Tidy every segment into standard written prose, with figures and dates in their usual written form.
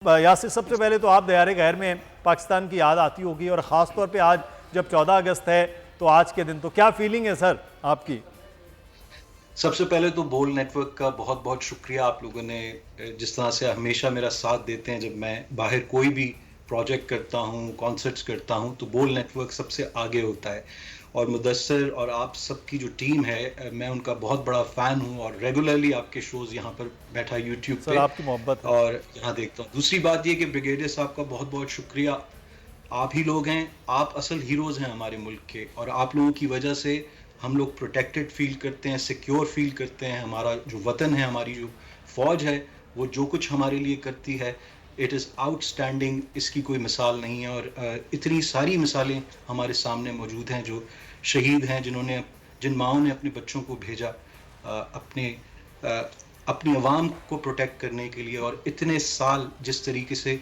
یاسر، سب سے پہلے تو آپ دیار غیر میں پاکستان کی یاد آتی ہوگی، اور خاص طور پہ آج جب 14 اگست ہے تو آج کے دن تو کیا فیلنگ ہے سر آپ کی؟ سب سے پہلے تو بول نیٹ ورک کا بہت بہت شکریہ، آپ لوگوں نے جس طرح سے ہمیشہ میرا ساتھ دیتے ہیں جب میں باہر کوئی بھی پروجیکٹ کرتا ہوں، کانسرٹس کرتا ہوں، تو بول نیٹ ورک سب سے آگے ہوتا ہے. اور مدثر اور آپ سب کی جو ٹیم ہے، میں ان کا بہت بڑا فین ہوں اور ریگولرلی آپ کے شوز یہاں پر بیٹھا یوٹیوب سر پہ آپ کی محبت ہے. اور یہاں دیکھتا ہوں. دوسری بات یہ کہ بریگیڈیئر صاحب کا بہت بہت شکریہ. آپ ہی لوگ ہیں، آپ اصل ہیروز ہیں ہمارے ملک کے، اور آپ لوگوں کی وجہ سے ہم لوگ پروٹیکٹڈ فیل کرتے ہیں، سیکیور فیل کرتے ہیں. ہمارا جو وطن ہے، ہماری جو فوج ہے، وہ جو کچھ ہمارے لیے کرتی ہے، اٹ از آؤٹ اسٹینڈنگ. اس کی کوئی مثال نہیں ہے. اور اتنی ساری مثالیں ہمارے سامنے موجود ہیں جو شہید ہیں، جن ماؤں نے اپنے بچوں کو بھیجا اپنی عوام کو پروٹیکٹ کرنے کے لیے، اور اتنے سال جس طریقے سے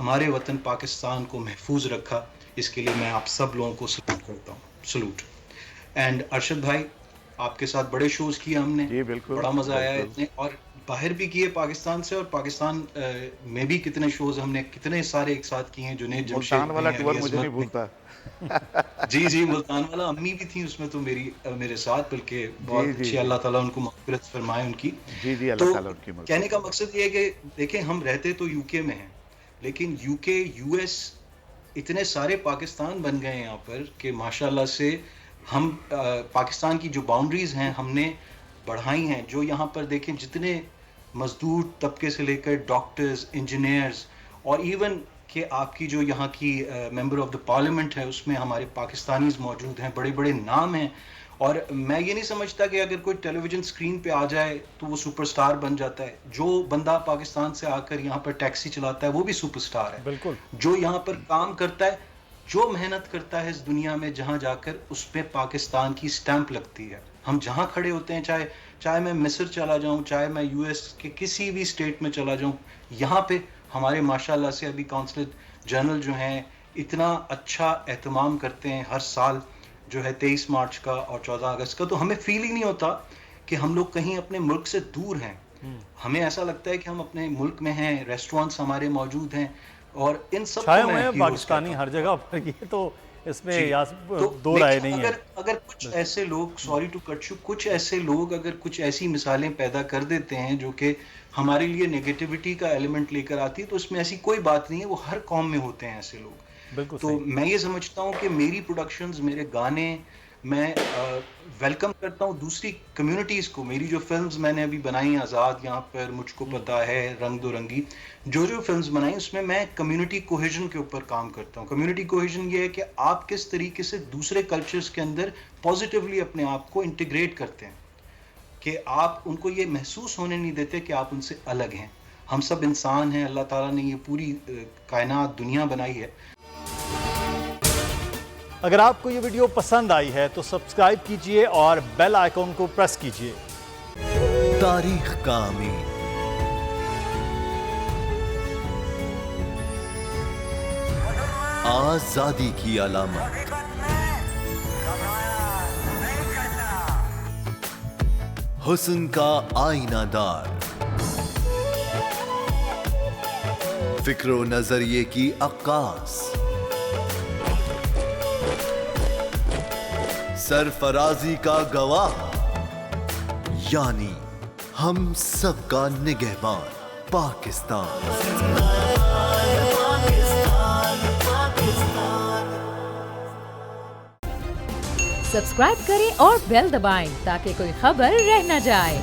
ہمارے وطن پاکستان کو محفوظ رکھا. اس کے لیے میں آپ سب لوگوں کو سلوٹ کرتا ہوں. سلوٹ. اینڈ ارشد بھائی، آپ کے ساتھ بڑے شوز کیے ہم نے، جی بالکل بڑا مزہ آیا. بالکل. اتنے اور باہر بھی کیے پاکستان سے، اور پاکستان میں بھی کتنے شوز ہم نے کتنے سارے ایک ساتھ کیے ہیں. جنید جمشید ملتان والا میں، ٹور علی مجھے نہیں عظمت میں. بھولتا. جی ملتان والا، امی بھی تھیں اس میں تو میرے ساتھ، بلکہ جی بہت جی اچھی. جی اللہ تعالیٰ ان کو مغفرت فرمائے ان کی. جی اللہ تو تعالیٰ ان کی کہنے مغفرت کا فرمائے. مقصد یہ ہے کہ دیکھیں، ہم رہتے تو یو کے میں ہیں، لیکن یو کے، یو ایس، اتنے سارے پاکستان بن گئے ہیں یہاں پر کہ ماشاءاللہ سے ہم پاکستان کی جو باؤنڈریز ہیں ہم نے بڑھائی ہیں. جو یہاں پر دیکھیں، جتنے مزدور طبقے سے لے کر ڈاکٹرز، انجینئرز، اور ایون کہ آپ کی جو یہاں کی ممبر آف دا پارلیمنٹ ہے، اس میں ہمارے پاکستانیز موجود ہیں، بڑے بڑے نام ہیں. اور میں یہ نہیں سمجھتا کہ اگر کوئی ٹیلی ویژن اسکرین پہ آ جائے تو وہ سپر سٹار بن جاتا ہے. جو بندہ پاکستان سے آ کر یہاں پر ٹیکسی چلاتا ہے وہ بھی سپر سٹار ہے. بالکل. جو یہاں پر کام کرتا ہے، جو محنت کرتا ہے اس دنیا میں، جہاں جا کر اس پہ پاکستان کی سٹیمپ لگتی ہے. ہم جہاں کھڑے ہوتے ہیں، چاہے میں مصر چلا جاؤں، چاہے میں یو ایس کے کسی بھی اسٹیٹ میں چلا جاؤں، یہاں پہ ہمارے ماشاءاللہ سے ابھی کونسلر جنرل جو ہیں اتنا اچھا اہتمام کرتے ہیں ہر سال، جو ہے 23 مارچ کا اور 14 اگست کا. تو ہمیں فیل ہی نہیں ہوتا کہ ہم لوگ کہیں اپنے ملک سے دور ہیں. ہمیں ایسا لگتا ہے کہ ہم اپنے ملک میں ہیں، ریسٹورانٹس ہمارے موجود ہیں، اور ان سب چھائے کو ہوئے میں ہیں ہیروز پاکستانی کہتا ہر ہوں. جگہ پر، یہ تو اس میں جی. تو دو رائے لیکن نہیں ہے. اگر کچھ ایسے لوگ، سوری ٹو کٹ یو، کچھ ایسے لوگ اگر کچھ ایسی مثالیں پیدا کر دیتے ہیں جو کہ ہمارے لیے نیگیٹیوٹی کا ایلیمنٹ لے کر آتی ہے، تو اس میں ایسی کوئی بات نہیں ہے. وہ ہر قوم میں ہوتے ہیں ایسے لوگ. بالکل تو صحیح. میں یہ سمجھتا ہوں کہ میری پروڈکشنز، میرے گانے، میں ویلکم کرتا ہوں دوسری کمیونٹیز کو. میری جو فلمز میں نے ابھی بنائی، آزاد، یہاں پر مجھ کو پتہ ہے، رنگ دو رنگی، جو فلمز بنائی، اس میں کمیونٹی کوہیژن کے اوپر کام کرتا ہوں. کمیونٹی کوہیژن یہ ہے کہ آپ کس طریقے سے دوسرے کلچرز کے اندر پازیٹیولی اپنے آپ کو انٹیگریٹ کرتے ہیں، کہ آپ ان کو یہ محسوس ہونے نہیں دیتے کہ آپ ان سے الگ ہیں. ہم سب انسان ہیں. اللہ تعالیٰ نے یہ پوری کائنات، دنیا بنائی ہے. اگر آپ کو یہ ویڈیو پسند آئی ہے تو سبسکرائب کیجئے اور بیل آئیکن کو پریس کیجئے. تاریخ کا امین، آزادی کی علامت، حسن کا آئینہ دار، فکر و نظریے کی عکاس، سرفرازی کا گواہ، یعنی ہم سب کا نگہبان پاکستان. سبسکرائب کریں اور بیل دبائیں تاکہ کوئی خبر رہ نہ جائے.